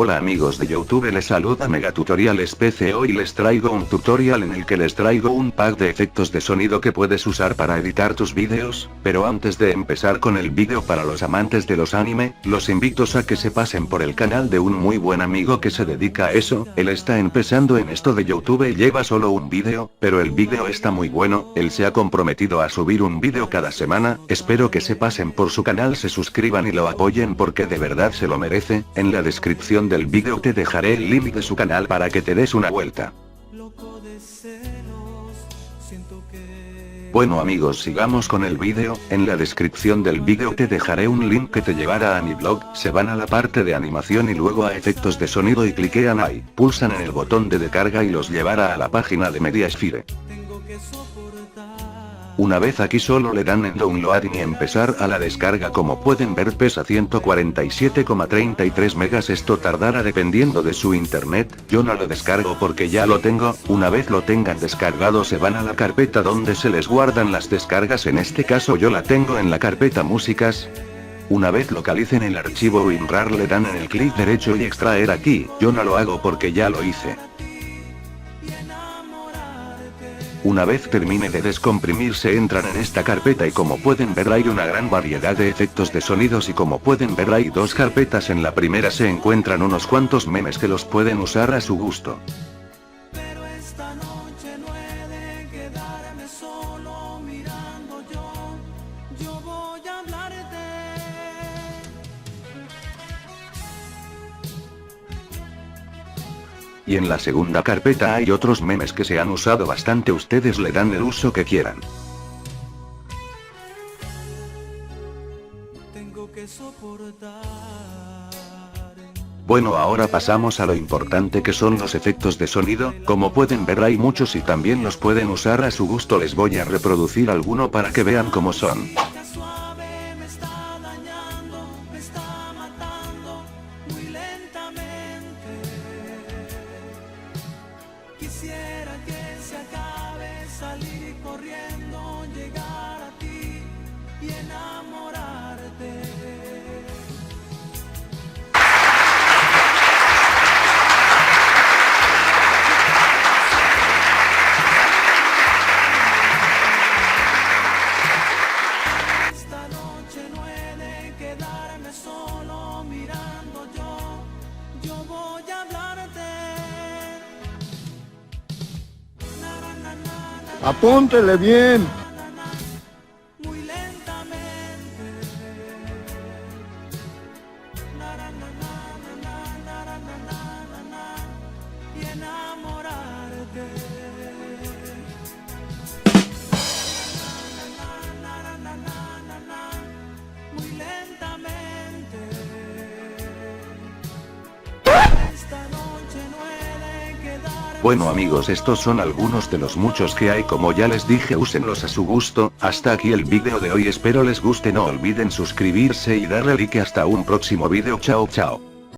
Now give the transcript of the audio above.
Hola amigos de YouTube, les saluda Megatutoriales PC. Hoy les traigo un tutorial en el que les traigo un pack de efectos de sonido que puedes usar para editar tus vídeos, pero antes de empezar con el vídeo, para los amantes de los anime, los invito a que se pasen por el canal de un muy buen amigo que se dedica a eso. Él está empezando en esto de YouTube y lleva solo un vídeo, pero el vídeo está muy bueno. Él se ha comprometido a subir un vídeo cada semana. Espero que se pasen por su canal, se suscriban y lo apoyen porque de verdad se lo merece. En la descripción del vídeo te dejaré el link de su canal para que te des una vuelta. Bueno amigos, sigamos con el vídeo. En la descripción del vídeo te dejaré un link que te llevará a mi blog. Se van a la parte de animación y luego a efectos de sonido y cliquean ahí, pulsan en el botón de descarga y los llevará a la página de Mediasphere. Una vez aquí solo le dan en downloading y empezar a la descarga. Como pueden ver pesa 147,33 megas, esto tardará dependiendo de su internet. Yo no lo descargo porque ya lo tengo. Una vez lo tengan descargado se van a la carpeta donde se les guardan las descargas, en este caso yo la tengo en la carpeta músicas. Una vez localicen el archivo WinRAR le dan en el clic derecho y extraer aquí. Yo no lo hago porque ya lo hice. Una vez termine de descomprimirse entran en esta carpeta y como pueden ver hay una gran variedad de efectos de sonidos y como pueden ver hay dos carpetas. En la primera se encuentran unos cuantos memes que los pueden usar a su gusto. Y en la segunda carpeta hay otros memes que se han usado bastante, ustedes le dan el uso que quieran. Bueno, ahora pasamos a lo importante que son los efectos de sonido. Como pueden ver hay muchos y también los pueden usar a su gusto. Les voy a reproducir alguno para que vean cómo son. Quisiera que se acabe, salir corriendo, llegar a ti y enamorarte. Esta noche no he de quedarme solo mirando yo voy a hablarte. Apúntele bien. Muy lentamente. Y enamorarte. Muy lentamente. Esta noche no he de quedar. Bueno amigos, estos son algunos de los muchos que hay. Como ya les dije, úsenlos a su gusto. Hasta aquí el vídeo de hoy, espero les guste. No olviden suscribirse y darle like. Hasta un próximo vídeo. Chao chao.